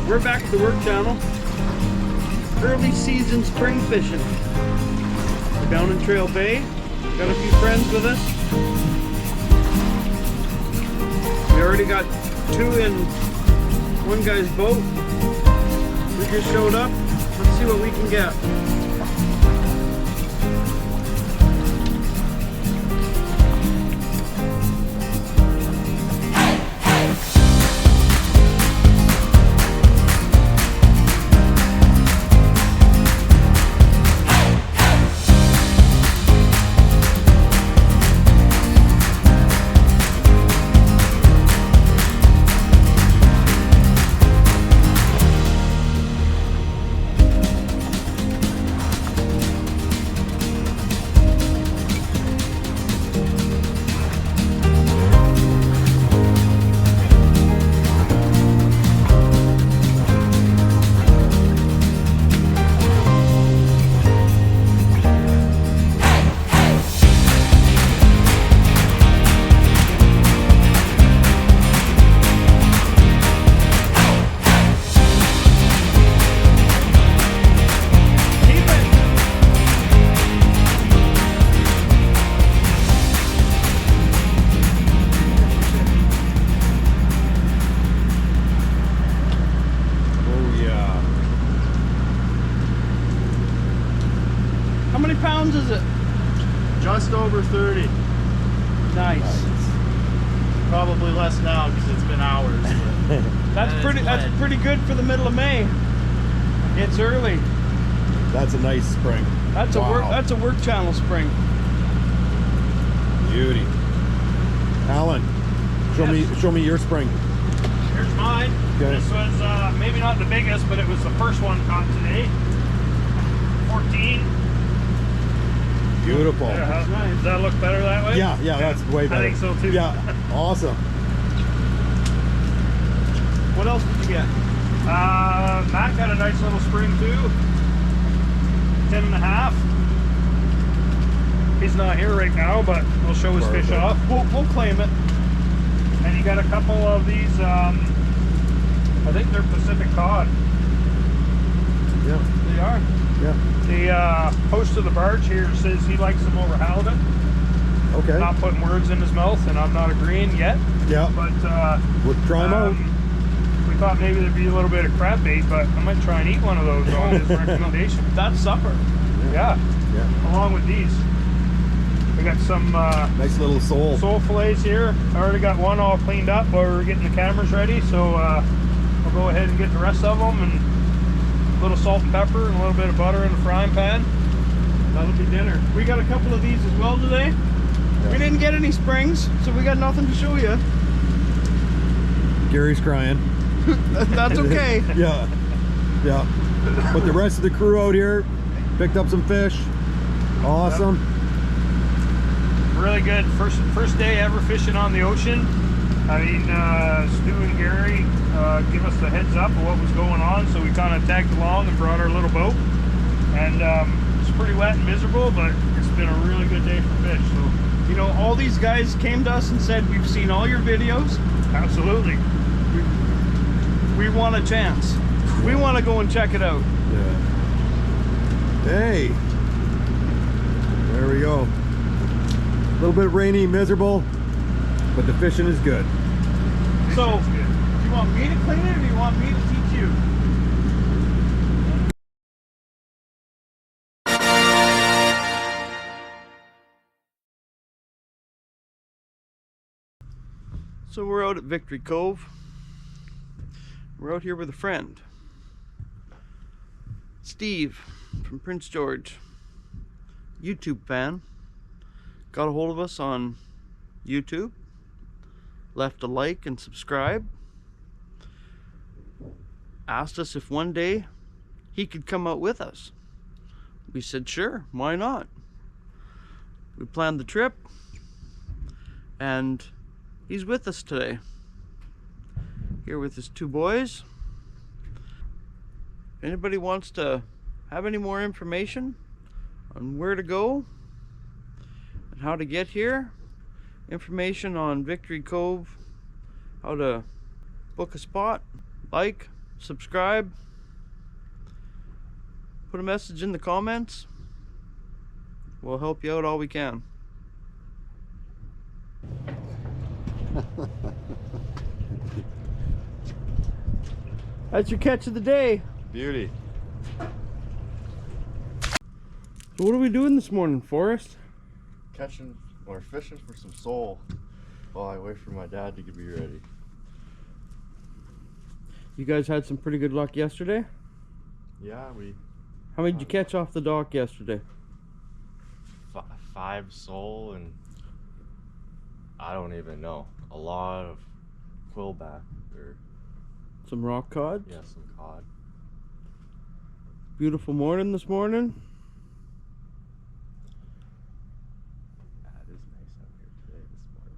We're back at the work channel. Early season spring fishing. We're down in Trail Bay. Got a few friends with us. We already got 2 in one guy's boat. We just showed up. Let's see what we can get. How many pounds is it? Just over 30. Nice. Probably less now because it's been hours. That's pretty good for the middle of May. It's early. That's a nice spring. That's a work channel spring. Beauty. Alan, show me your spring. Here's mine. Okay. This was maybe not the biggest, but it was the first one caught today. 14. Beautiful. Does that look better that way? Yeah, that's way better. I think so too. Yeah, awesome. What else did you get? Matt got a nice little spring too. 10.5. He's not here right now, but we'll show his fish off. We'll claim it. And he got a couple of these, I think they're Pacific cod. Yeah. They are. Yeah. The host of the barge here says he likes them over halibut. Okay. Not putting words in his mouth, and I'm not agreeing yet. Yeah. But we'll try them out. We thought maybe there'd be a little bit of crab bait, but I might try and eat one of those on his recommendation. That's supper. Yeah. Yeah. Along with these. We got some Nice little sole. sole fillets here. I already got one all cleaned up while we were getting the cameras ready, so I'll go ahead and get the rest of them, and a little salt and pepper and a little bit of butter in the frying pan. That'll be dinner. We got a couple of these as well today. Yeah. We didn't get any springs, so we got nothing to show you. Gary's crying. That's okay. Yeah. Yeah. But the rest of the crew out here picked up some fish. Awesome. Really good. First day ever fishing on the ocean. I mean, Stu and Gary give us the heads up of what was going on, so we kind of tagged along and brought our little boat. And it's pretty wet and miserable, but it's been a really good day for fish. So, You know, all these guys came to us and said, we've seen all your videos. absolutely. We want a chance. We want to go and check it out. Yeah. Hey. There we go. A little bit rainy, miserable, but the fishing is good. So, do you want me to clean it or do you want me to teach you? So we're out at Victory Cove. We're out here with a friend, Steve from Prince George, YouTube fan. Got a hold of us on YouTube, left a like and subscribe, asked us if one day he could come out with us. We said sure, why not? We planned the trip and he's with us today, here with his 2 boys. If anybody wants to have any more information on where to go and how to get here, information on Victory Cove, how to book a spot, like, subscribe, put a message in the comments. We'll help you out all we can. That's your catch of the day. Beauty. So what are we doing this morning, Forrest? Catching or fishing for some sole while I wait for my dad to get me ready. You guys had some pretty good luck yesterday? Yeah, we How many did you catch off the dock yesterday? 5 sole and I don't even know. A lot of quillback or Some rock cod? yeah, some cod. Beautiful morning this morning. That is nice out here today this morning.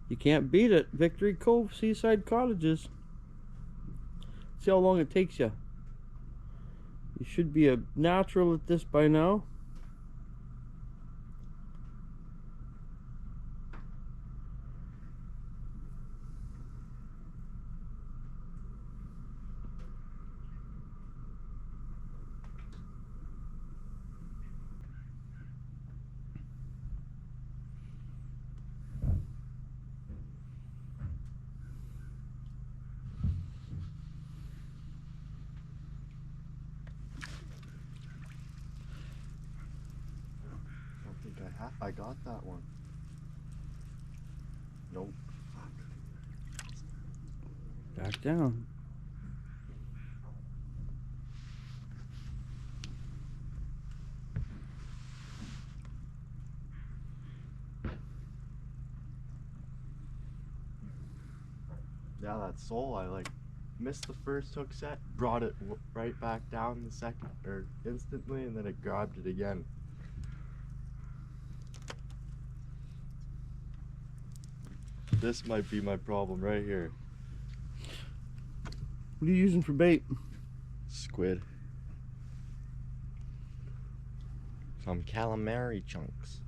You can't beat it. Victory Cove Sea Side Cottages. See how long it takes you. You should be a natural at this by now. I got that one. Nope. Fuck. Back down. Yeah, that sole, I like missed the first hook set, brought it right back down the second, or instantly, and then it grabbed it again. This might be my problem right here. What are you using for bait? Squid. Some calamari chunks.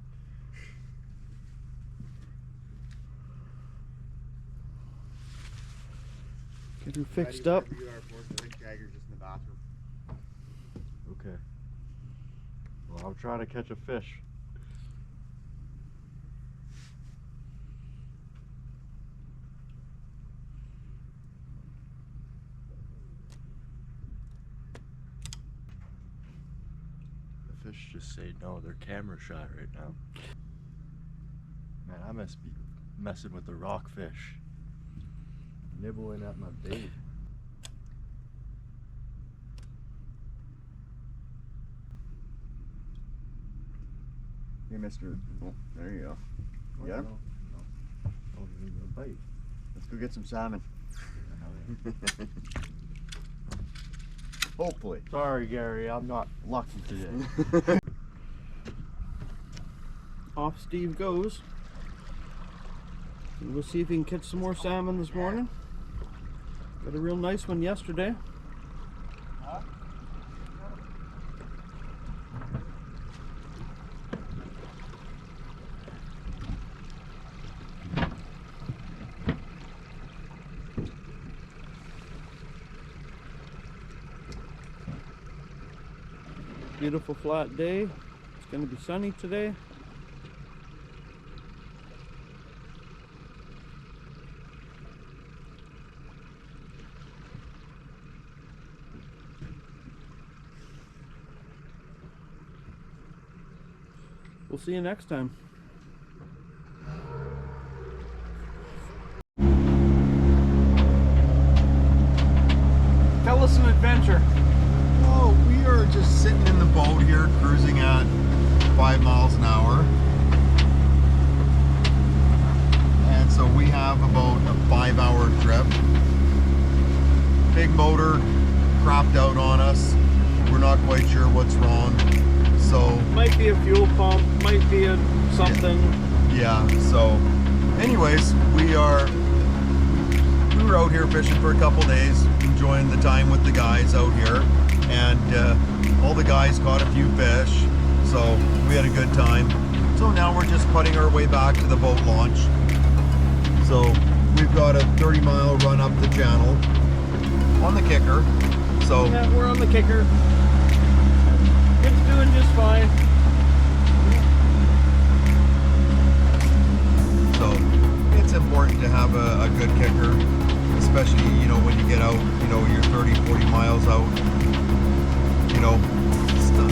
Get her fixed up. Okay. Well, I'm trying to catch a fish. The fish just say no, they're camera shy right now. Man, I must be messing with the rockfish. Nibbling at my bait. Hey, Mr. Oh, there you go. Oh, Yeah? No. Don't need a bite. Let's go get some salmon. Hopefully. Sorry, Gary, I'm not lucky today. Off Steve goes. And we'll see if he can catch some more salmon this morning. Got a real nice one yesterday. Beautiful flat day. It's going to be sunny today. We'll see you next time. Tell us an adventure. Oh, we are just sitting in the boat here, cruising at 5 miles an hour. And so we have about a 5-hour trip. Big motor crapped out on us. We're not quite sure what's wrong. So Might be a fuel pump, might be a something. yeah, so anyways, we were out here fishing for a couple days, enjoying the time with the guys out here, and all the guys caught a few fish, so we had a good time. So now we're just putting our way back to the boat launch. So we've got a 30-mile run up the channel, on the kicker. So Yeah, we're on the kicker. It's doing just fine. So it's important to have a good kicker, especially, you know, when you get out, you know, you're 30, 40 miles out, you know,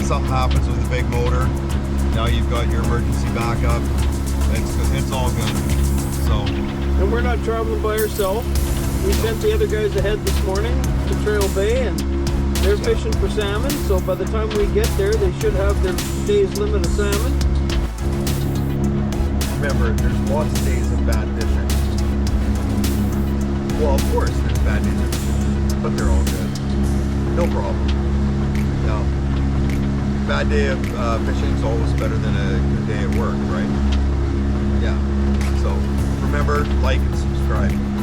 something happens with the big motor. Now you've got your emergency backup. It's all good. So, And we're not traveling by ourselves. We sent the other guys ahead this morning to Trail Bay, and they're fishing for salmon. So by the time we get there, they should have their day's limit of salmon. remember, there's lots of days of bad fishing. Well, of course, there's bad days of fishing, but they're all good. No problem. No. Bad day of fishing is always better than a good day at work, right? Yeah. So remember, like and subscribe.